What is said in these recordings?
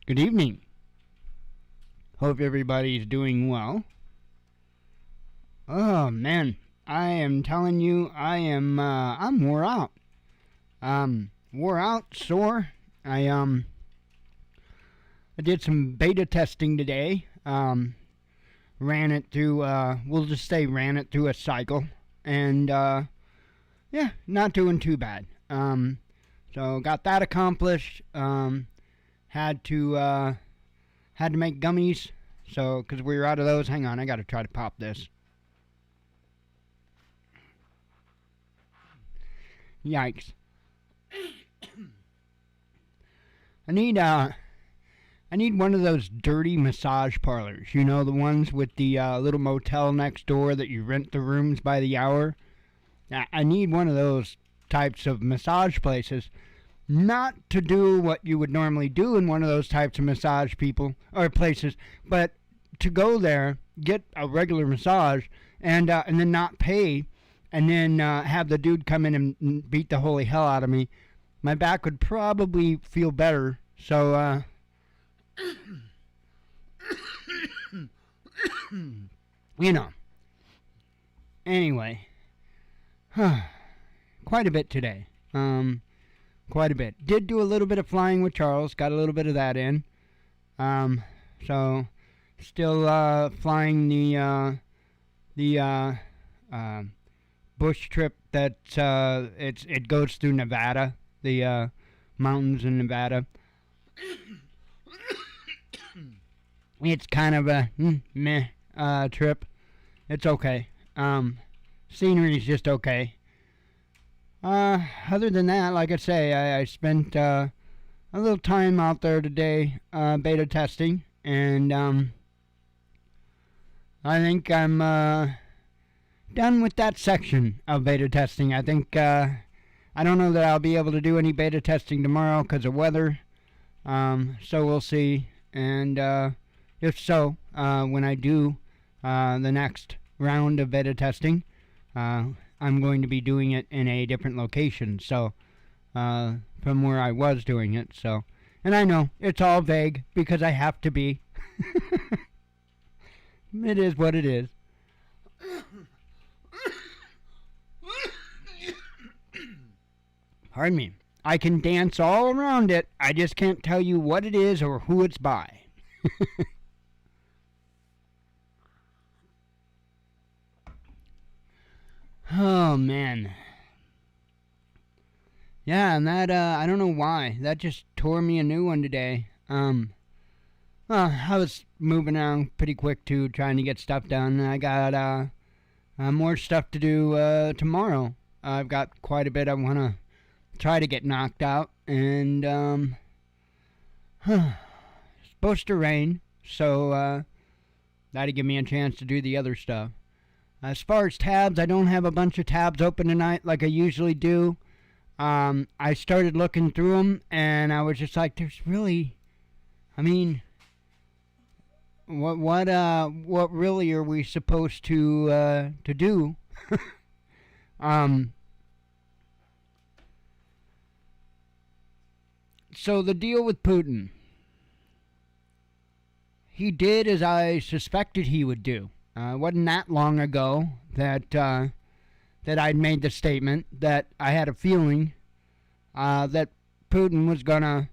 Good evening. Hope everybody's doing well. Oh man, I am telling you, I'm wore out. Wore out, sore. I did some beta testing today. Ran it through. We'll just say ran it through a cycle, and yeah, not doing too bad. So got that accomplished. Had to make gummies. So, because we were out of those. Hang on, I got to try to pop this. Yikes. I need one of those dirty massage parlors. You know, the ones with the little motel next door that you rent the rooms by the hour. I need one of those types of massage places. Not to do what you would normally do in one of those types of massage people or places, but to go there, get a regular massage, and then not pay, and then have the dude come in and beat the holy hell out of me. My back would probably feel better. So, you know. Anyway, quite a bit today. Quite a bit. Did do a little bit of flying with Charles. Got a little bit of that in. So still flying the bush trip that it goes through Nevada, the mountains in Nevada. It's kind of a meh trip. It's okay. Scenery's just okay. Other than that, like I say, I spent a little time out there today beta testing, and I think I'm done with that section of beta testing. I think I don't know that I'll be able to do any beta testing tomorrow because of weather, so we'll see. And if so, when I do the next round of beta testing, I'm going to be doing it in a different location, so from where I was doing it. So, and I know it's all vague because I have to be. It is what it is. Pardon me. I can dance all around it. I just can't tell you what it is or who it's by. Oh, man. Yeah, and that, I don't know why. That just tore me a new one today. Well, I was moving around pretty quick, too, trying to get stuff done. I got, more stuff to do, tomorrow. I've got quite a bit I want to try to get knocked out. And, it's supposed to rain, so, that'll give me a chance to do the other stuff. As far as tabs, I don't have a bunch of tabs open tonight like I usually do. I started looking through them, and I was just like, there's really, I mean, what really are we supposed to do? So the deal with Putin, he did as I suspected he would do. It wasn't that long ago that I'd made the statement that I had a feeling that Putin was gonna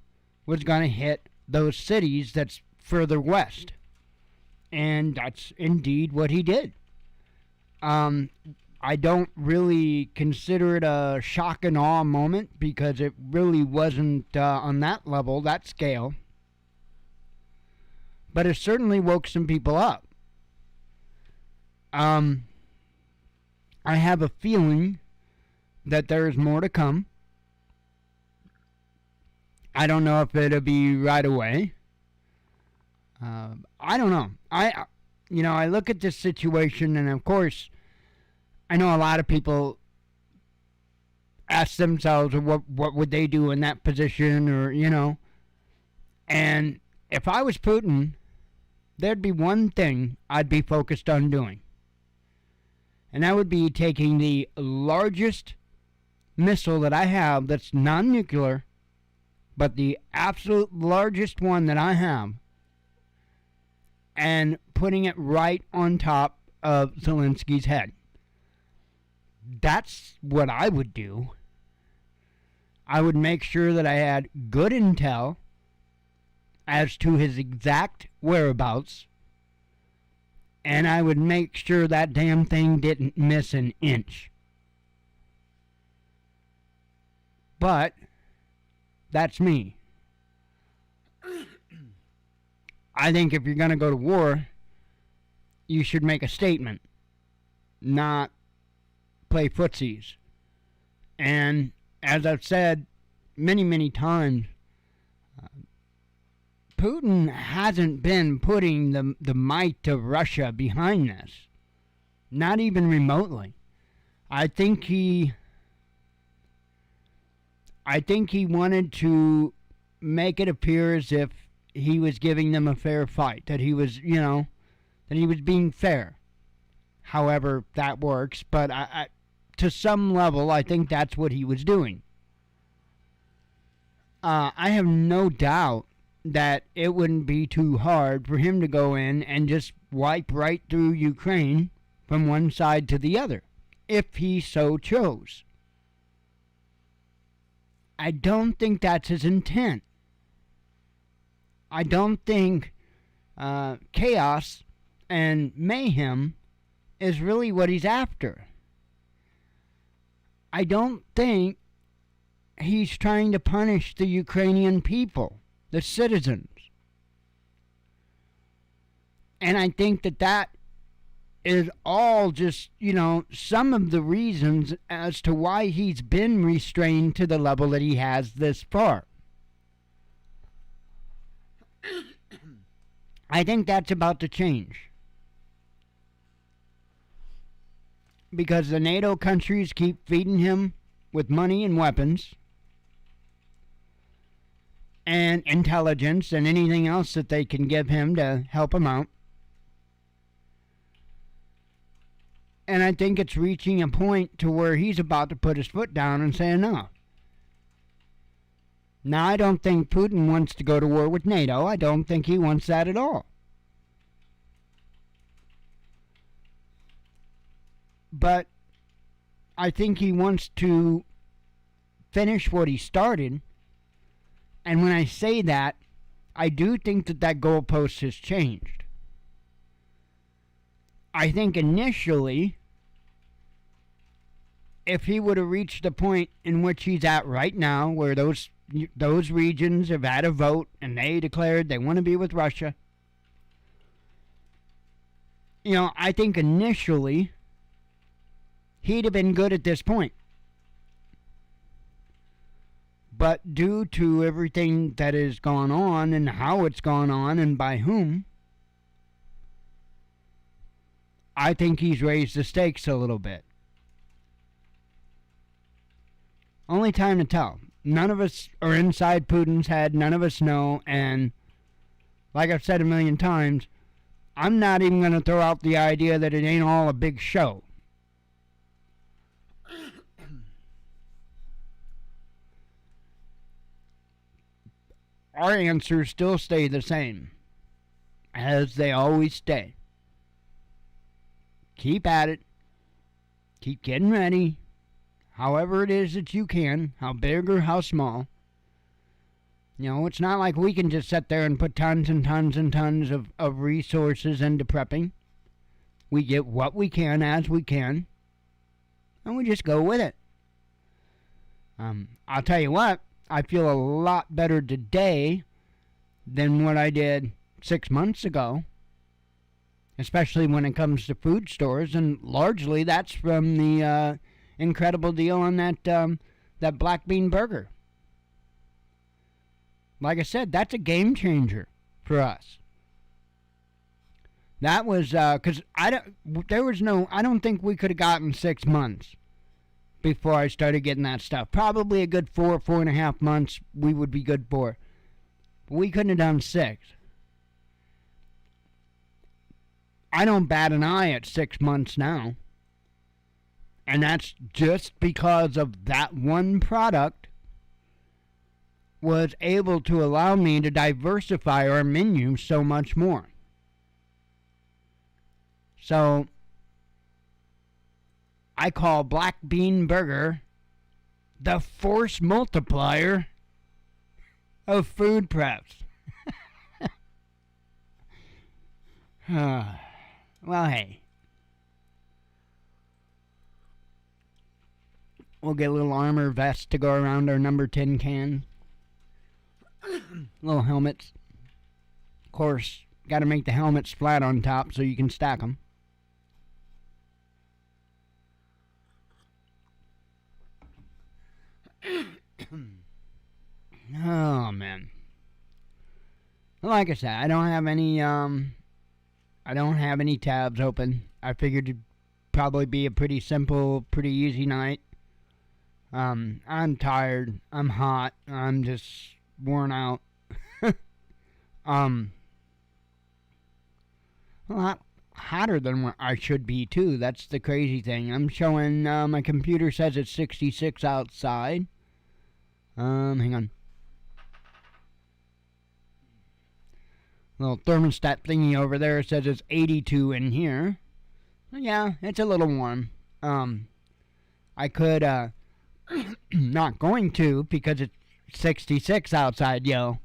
hit those cities that's further west, and that's indeed what he did. I don't really consider it a shock and awe moment because it really wasn't on that level, that scale, but it certainly woke some people up. I have a feeling that there is more to come. I don't know if it'll be right away. I don't know. I look at this situation, and of course, I know a lot of people ask themselves what would they do in that position, or and if I was Putin, there'd be one thing I'd be focused on doing. And that would be taking the largest missile that I have that's non-nuclear, but the absolute largest one that I have, and putting it right on top of Zelensky's head. That's what I would do. I would make sure that I had good intel as to his exact whereabouts, and I would make sure that damn thing didn't miss an inch. But that's me. I think if you're going to go to war, you should make a statement, not play footsies. And as I've said many, many times, Putin hasn't been putting the might of Russia behind this. Not even remotely. I think he wanted to make it appear as if he was giving them a fair fight, that he was, that he was being fair. However that works, but I to some level, I think that's what he was doing. I have no doubt that it wouldn't be too hard for him to go in and just wipe right through Ukraine from one side to the other, if he so chose. I don't think that's his intent. I don't think chaos and mayhem is really what he's after. I don't think he's trying to punish the Ukrainian people, the citizens. And I think that is all just, some of the reasons as to why he's been restrained to the level that he has this far. I think that's about to change. Because the NATO countries keep feeding him with money and weapons and intelligence and anything else that they can give him to help him out. And I think it's reaching a point to where he's about to put his foot down and say enough. Now, I don't think Putin wants to go to war with NATO. I don't think he wants that at all. But I think he wants to finish what he started. And when I say that, I do think that goalpost has changed. I think initially, if he would have reached the point in which he's at right now, where those regions have had a vote and they declared they want to be with Russia, I think initially he'd have been good at this point. But due to everything that has gone on and how it's gone on and by whom, I think he's raised the stakes a little bit. Only time to tell. None of us are inside Putin's head. None of us know. And like I've said a million times, I'm not even going to throw out the idea that it ain't all a big show. Our answers still stay the same, as they always stay. Keep at it. Keep getting ready. However it is that you can, how big or how small. It's not like we can just sit there and put tons and tons and tons of resources into prepping. We get what we can as we can, and we just go with it. I'll tell you what, I feel a lot better today than what I did 6 months ago, especially when it comes to food stores, and largely that's from the incredible deal on that black bean burger. Like I said, that's a game changer for us. That was because I don't think we could have gotten 6 months before I started getting that stuff. Probably a good 4.5 months we would be good for. But we couldn't have done 6. I don't bat an eye at 6 months now. And that's just because of that one product was able to allow me to diversify our menu so much more. So I call Black Bean Burger the force multiplier of food preps. Well, hey. We'll get a little armor vest to go around our number 10 can. Little helmets. Of course, got to make the helmets flat on top so you can stack them. Oh, man. Like I said, I don't have any tabs open. I figured it'd probably be a pretty simple, pretty easy night. I'm tired. I'm hot. I'm just worn out. A lot hotter than what I should be, too. That's the crazy thing. I'm showing, my computer says it's 66 outside. Hang on. Little thermostat thingy over there says it's 82 in here. Yeah, it's a little warm. I could, not going to because it's 66 outside, yo.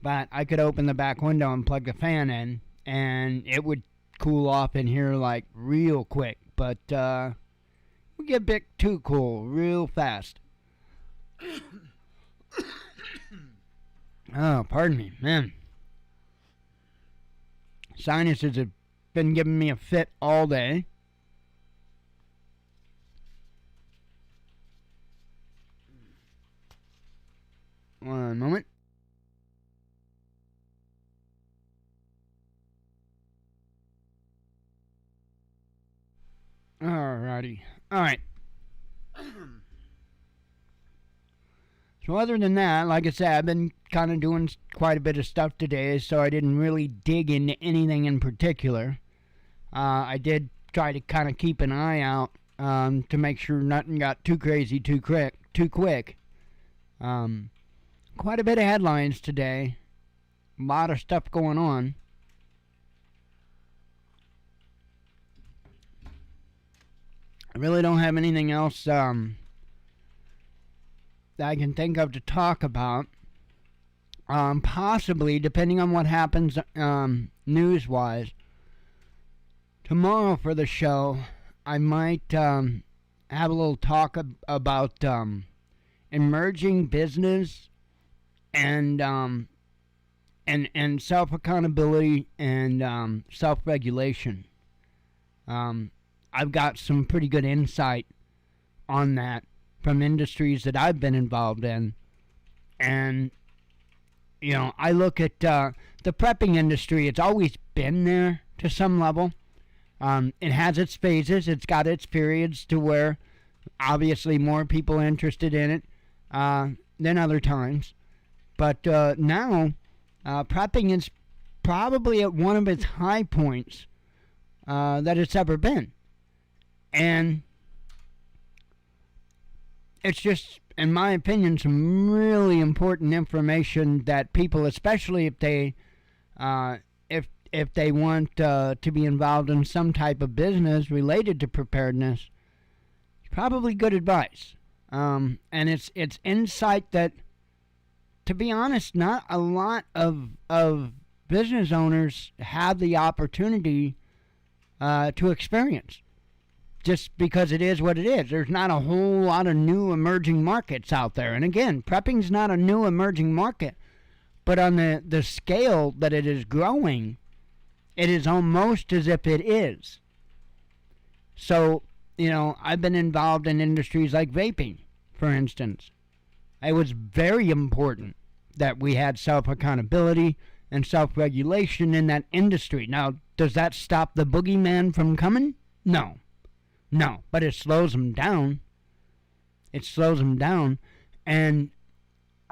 But I could open the back window and plug the fan in, and it would cool off in here like real quick. But we get a bit too cool real fast. Oh, pardon me, man. Sinuses have been giving me a fit all day. One moment. Alrighty. Alright. So other than that, like I said, I've been kind of doing quite a bit of stuff today, so I didn't really dig into anything in particular. I did try to kind of keep an eye out to make sure nothing got too crazy too quick. Quite a bit of headlines today. A lot of stuff going on. I really don't have anything else that I can think of to talk about. Possibly, depending on what happens news-wise, tomorrow for the show, I might have a little talk about emerging business and self-accountability and self-regulation. I've got some pretty good insight on that from industries that I've been involved in. And, you know, I look at the prepping industry. It's always been there to some level. It has its phases. It's got its periods to where obviously more people are interested in it than other times. But now, prepping is probably at one of its high points that it's ever been. And it's just, in my opinion, some really important information that people, especially if they want to be involved in some type of business related to preparedness, probably good advice. And it's insight that, to be honest, not a lot of business owners have the opportunity to experience. Just because it is what it is. There's not a whole lot of new emerging markets out there. And again, prepping's not a new emerging market. But on the scale that it is growing, it is almost as if it is. So, you know, I've been involved in industries like vaping, for instance. It was very important that we had self-accountability and self-regulation in that industry. Now, does that stop the boogeyman from coming? No. No, but it slows them down. It slows them down. And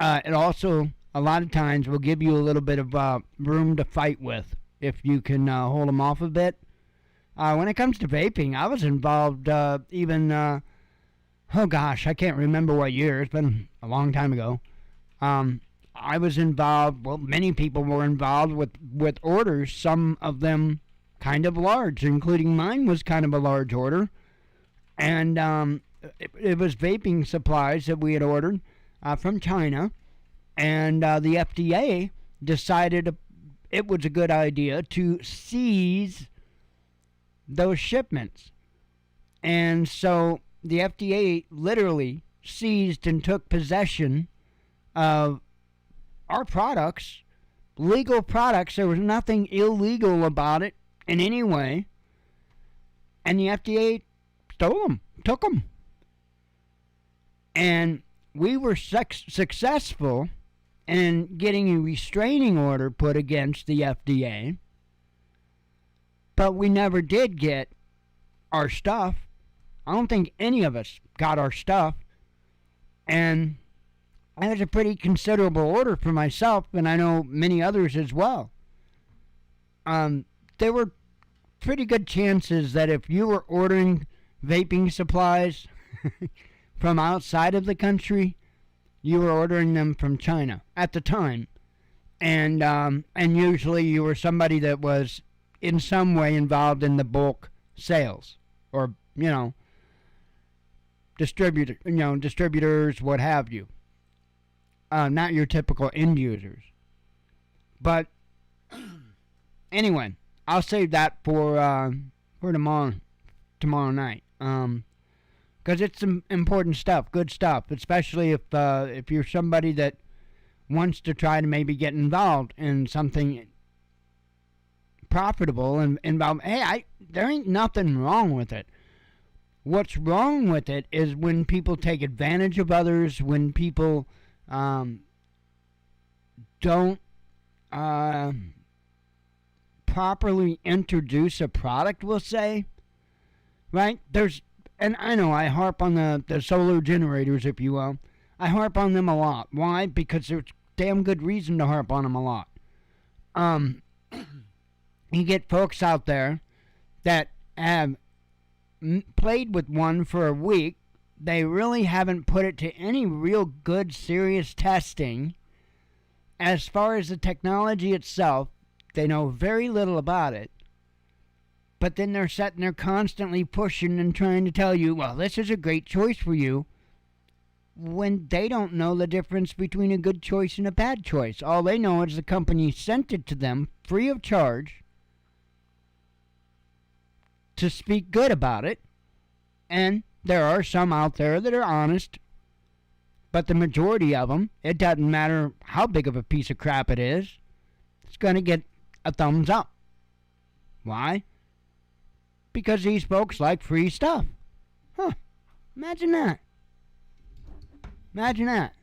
it also, a lot of times, will give you a little bit of room to fight with if you can hold them off a bit. When it comes to vaping, I was involved even, oh gosh, I can't remember what year. It's been a long time ago. I was involved, well, many people were involved with orders, some of them kind of large, including mine was kind of a large order. And it was vaping supplies that we had ordered from China. And the FDA decided it was a good idea to seize those shipments. And so the FDA literally seized and took possession of our products, legal products. There was nothing illegal about it in any way. And the FDA stole them, took them. And we were successful in getting a restraining order put against the FDA, but we never did get our stuff. I don't think any of us got our stuff. And that was a pretty considerable order for myself, and I know many others as well. There were pretty good chances that if you were ordering vaping supplies from outside of the country, you were ordering them from China at the time. And usually you were somebody that was in some way involved in the bulk sales, or, distributors, what have you. Not your typical end users. But anyway, I'll save that for tomorrow night. Because it's some important stuff, good stuff, especially if you're somebody that wants to try to maybe get involved in something profitable and involved. Hey, there ain't nothing wrong with it. What's wrong with it is when people take advantage of others, when people don't properly introduce a product, we'll say, right? And I know I harp on the solar generators, if you will. I harp on them a lot. Why? Because there's damn good reason to harp on them a lot. You get folks out there that have played with one for a week. They really haven't put it to any real good, serious testing. As far as the technology itself, they know very little about it. But then they're sitting there constantly pushing and trying to tell you, well, this is a great choice for you, when they don't know the difference between a good choice and a bad choice. All they know is the company sent it to them free of charge to speak good about it. And there are some out there that are honest, but the majority of them, it doesn't matter how big of a piece of crap it is, it's going to get a thumbs up. Why? Because these folks like free stuff. Huh. Imagine that. Imagine that.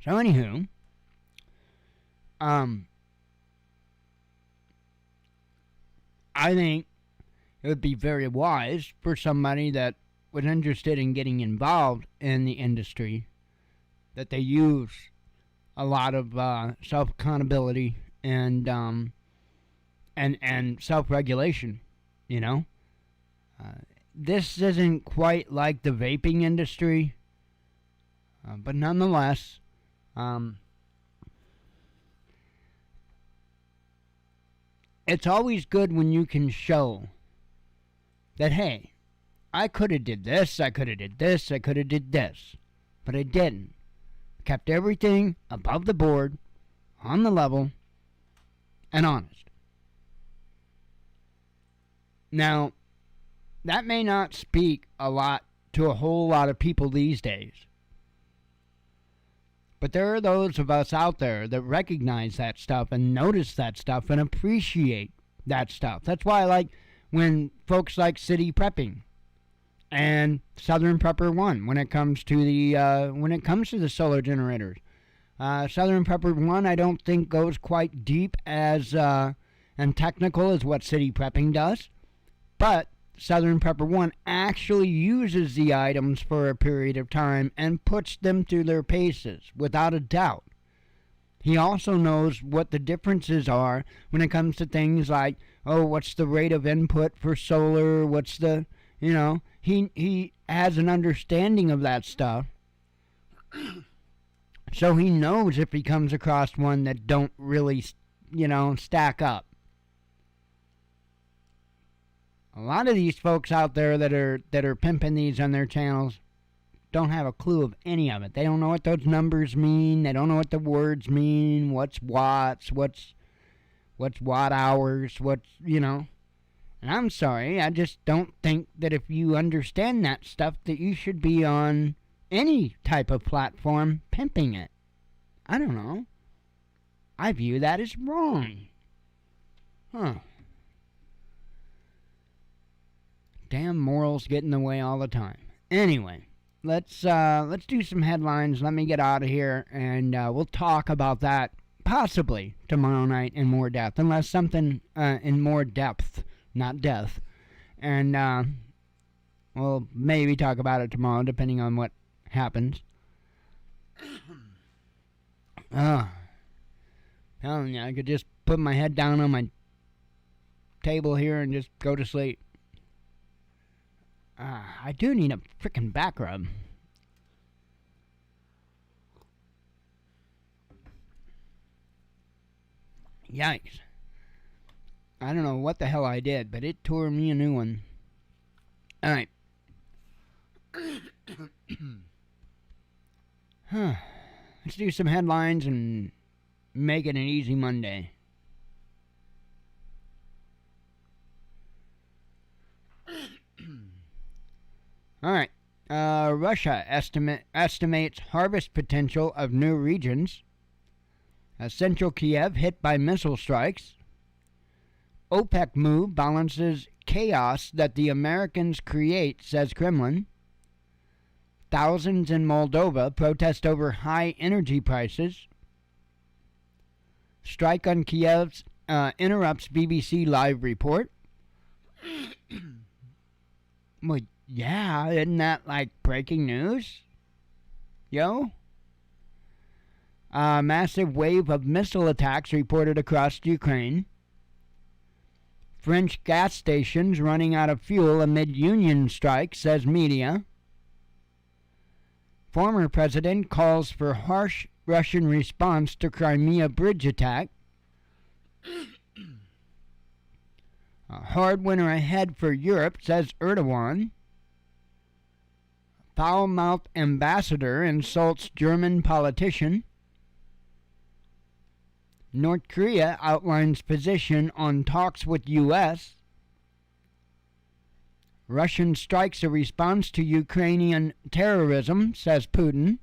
So anywho, I think it would be very wise for somebody that was interested in getting involved in the industry that they use a lot of self-accountability and self-regulation, This isn't quite like the vaping industry, but nonetheless, it's always good when you can show that, hey, I could have did this, I could have did this, I could have did this, but I didn't. Kept everything above the board, on the level, and honest. Now, that may not speak a lot to a whole lot of people these days. But there are those of us out there that recognize that stuff and notice that stuff and appreciate that stuff. That's why I like when folks like City Prepping and Southern Prepper One when it comes to the solar generators. Southern Prepper One I don't think goes quite deep as and technical as what City Prepping does, but Southern Prepper One actually uses the items for a period of time and puts them through their paces without a doubt. He also knows what the differences are when it comes to things like oh, what's the rate of input for solar? What's the, he has an understanding of that stuff. So he knows if he comes across one that don't really, stack up. A lot of these folks out there that are pimping these on their channels don't have a clue of any of it. They don't know what those numbers mean. They don't know what the words mean. What's watts? What's watt hours? And I'm sorry, I just don't think that if you understand that stuff that you should be on any type of platform pimping it. I don't know. I view that as wrong. Damn morals get in the way all the time. Anyway, let's do some headlines. Let me get out of here, and we'll talk about that possibly tomorrow night in more depth, unless something in more depth, not death. And we'll maybe talk about it tomorrow, depending on what happens. Telling you, I could just put my head down on my table here and just go to sleep. I do need a frickin' back rub. Yikes. I don't know what the hell I did, but it tore me a new one. Alright. Let's do some headlines and make it an easy Monday. Alright. Russia estimates harvest potential of new regions. Central Kiev hit by missile strikes. OPEC move balances chaos that the Americans create, says Kremlin. Thousands in Moldova protest over high energy prices. Strike on Kiev interrupts BBC live report. Well, yeah, isn't that like breaking news? Yo? A massive wave of missile attacks reported across Ukraine. French gas stations running out of fuel amid union strike, says media. Former president calls for harsh Russian response to Crimea bridge attack. A hard winter ahead for Europe, says Erdogan. Foul-mouthed ambassador insults German politician. North Korea outlines position on talks with U.S. Russian strikes a response to Ukrainian terrorism, says Putin.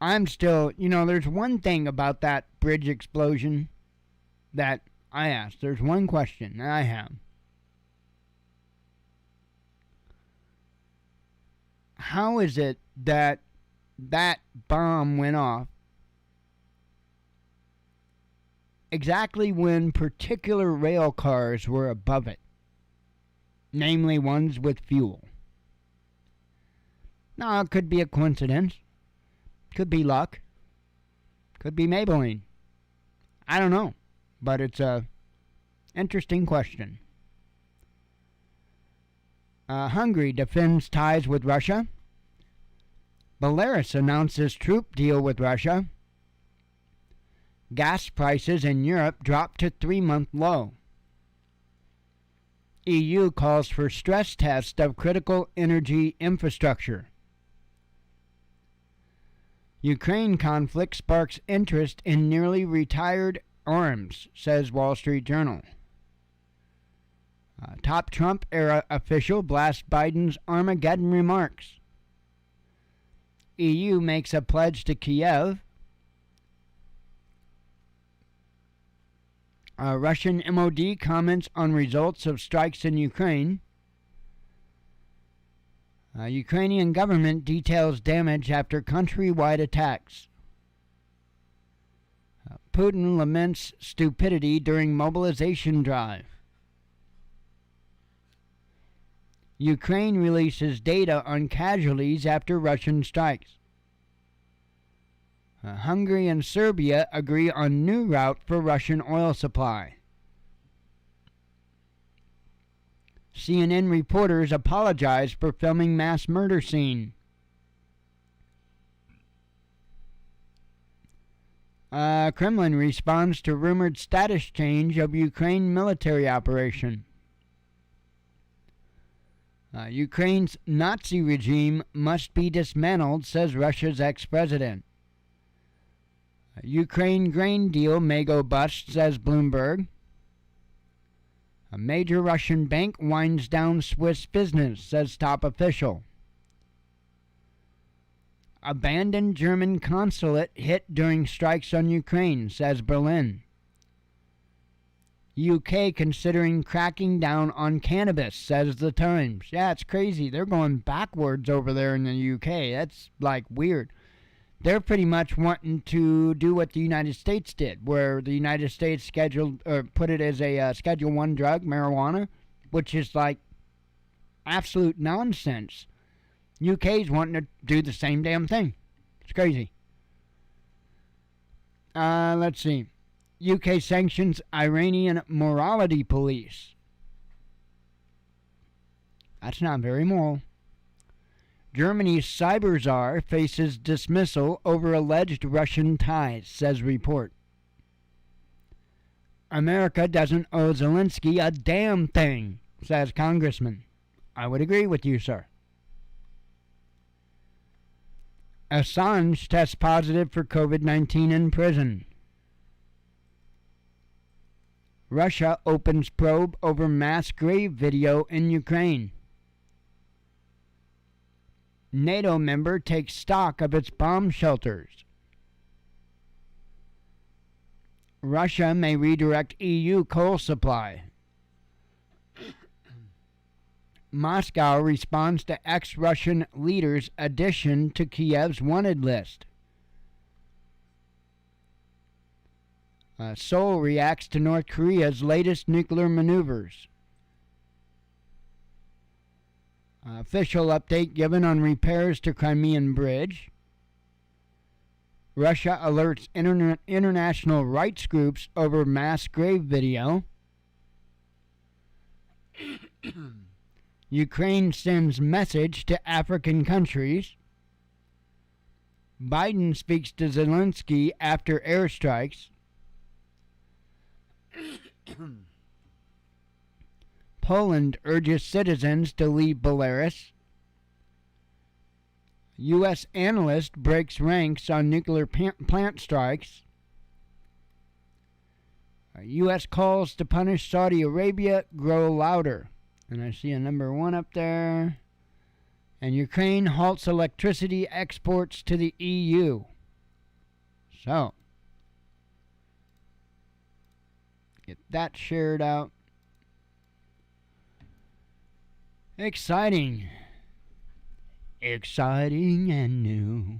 I'm still, there's one thing about that bridge explosion that I asked. There's one question that I have. How is it that that bomb went off exactly when particular rail cars were above it, namely ones with fuel? Now, it could be a coincidence. Could be luck. Could be Maybelline. I don't know. But it's a interesting question. Hungary defends ties with Russia. Belarus announces troop deal with Russia. Gas prices in Europe drop to 3-month low. EU calls for stress test of critical energy infrastructure. Ukraine conflict sparks interest in nearly retired arms, says Wall Street Journal. Top Trump-era official blasts Biden's Armageddon remarks. EU makes a pledge to Kiev. Russian MOD comments on results of strikes in Ukraine. Ukrainian government details damage after countrywide attacks. Putin laments stupidity during mobilization drive. Ukraine releases data on casualties after Russian strikes. Hungary and Serbia agree on new route for Russian oil supply. CNN reporters apologize for filming mass murder scene. Kremlin responds to rumored status change of Ukraine military operation. Ukraine's Nazi regime must be dismantled, says Russia's ex-president. Ukraine grain deal may go bust, says Bloomberg. A major Russian bank winds down Swiss business, says top official. Abandoned German consulate hit during strikes on Ukraine, says Berlin. UK considering cracking down on cannabis, says the Times. Yeah, it's crazy. They're going backwards over there in the UK. That's like weird. They're pretty much wanting to do what the United States did, where the United States scheduled or put it as a Schedule 1 drug, marijuana, which is like absolute nonsense. UK's wanting to do the same damn thing. It's crazy. Let's see. UK sanctions Iranian morality police. That's not very moral. Germany's cyber czar faces dismissal over alleged Russian ties, says report. America doesn't owe Zelensky a damn thing, says congressman. I would agree with you, sir. Assange tests positive for COVID-19 in prison. Russia opens probe over mass grave video in Ukraine. NATO member takes stock of its bomb shelters. Russia may redirect EU coal supply. Moscow responds to ex-Russian leaders' addition to Kiev's wanted list. Seoul reacts to North Korea's latest nuclear maneuvers. Official update given on repairs to Crimean Bridge. Russia alerts international rights groups over mass grave video. Ukraine sends message to African countries. Biden speaks to Zelensky after airstrikes. Poland urges citizens to leave Belarus. U.S. analyst breaks ranks on nuclear plant strikes. U.S. calls to punish Saudi Arabia grow louder. And I see a number 1 up there. And Ukraine halts electricity exports to the EU. So, get that shared out. Exciting. Exciting and new.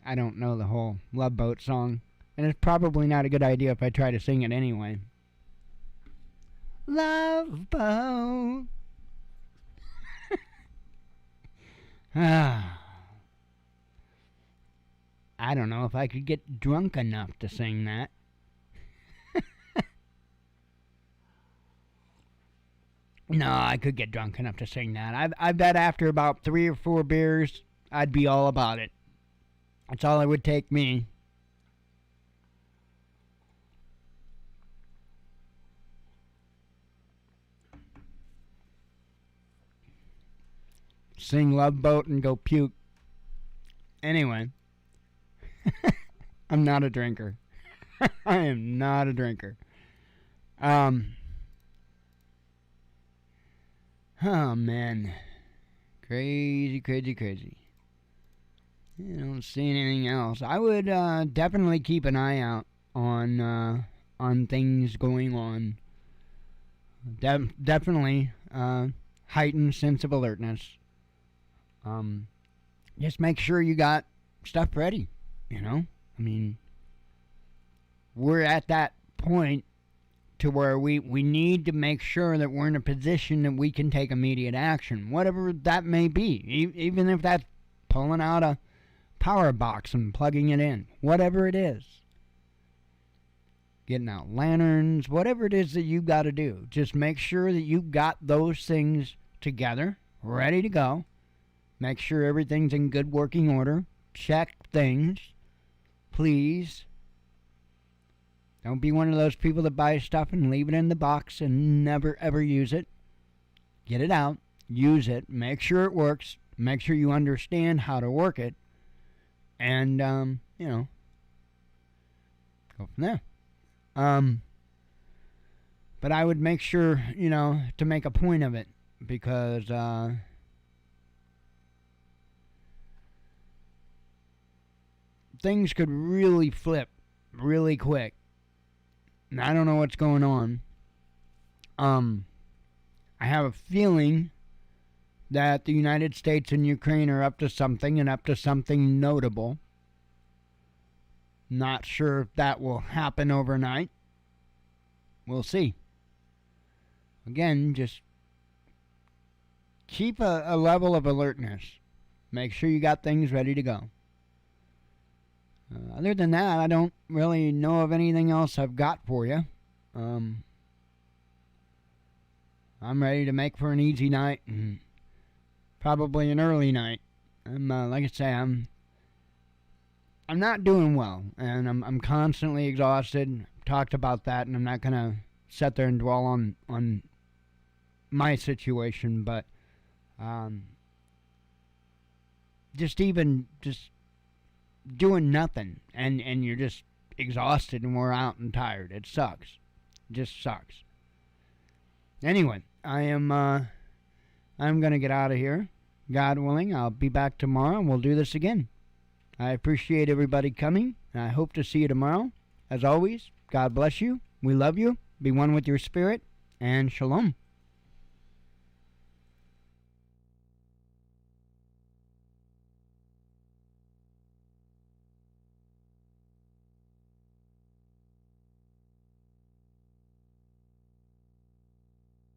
I don't know the whole Love Boat song. And it's probably not a good idea if I try to sing it anyway. Love Boat. I don't know if I could get drunk enough to sing that. No, I could get drunk enough to sing that. I bet after about 3 or 4 beers, I'd be all about it. That's all it would take me. Sing Love Boat and go puke. Anyway. I'm not a drinker. I am not a drinker. Oh, man. Crazy, crazy, crazy. I don't see anything else. I would definitely keep an eye out on things going on. Definitely heightened sense of alertness. Just make sure you got stuff ready, you know? I mean, we're at that point to where we need to make sure that we're in a position that we can take immediate action, whatever that may be. Even if that's pulling out power box and plugging it in, whatever it is. Getting out lanterns, whatever it is that you got to do. Just make sure that you got those things together, ready to go. Make sure everything's in good working order. Check things, please. Don't be one of those people that buy stuff and leave it in the box and never ever use it. Get it out, use it, make sure it works, make sure you understand how to work it, and, go from there. But I would make sure, to make a point of it, because, things could really flip really quick. And I don't know what's going on. I have a feeling that the United States and Ukraine are up to something, and up to something notable. Not sure if that will happen overnight. We'll see. Again, just keep a level of alertness. Make sure you got things ready to go. Other than that, I don't really know of anything else I've got for you. I'm ready to make for an easy night, and probably an early night. Like I say, I'm not doing well, and I'm constantly exhausted. Talked about that, and I'm not gonna sit there and dwell on my situation, but just doing nothing, and you're just exhausted and wore out and tired. It sucks. It just sucks. Anyway, I'm gonna get out of here. God willing, I'll be back tomorrow and we'll do this again. I appreciate everybody coming, and I hope to see you tomorrow. As always, God bless you. We love you. Be one with your spirit, and shalom.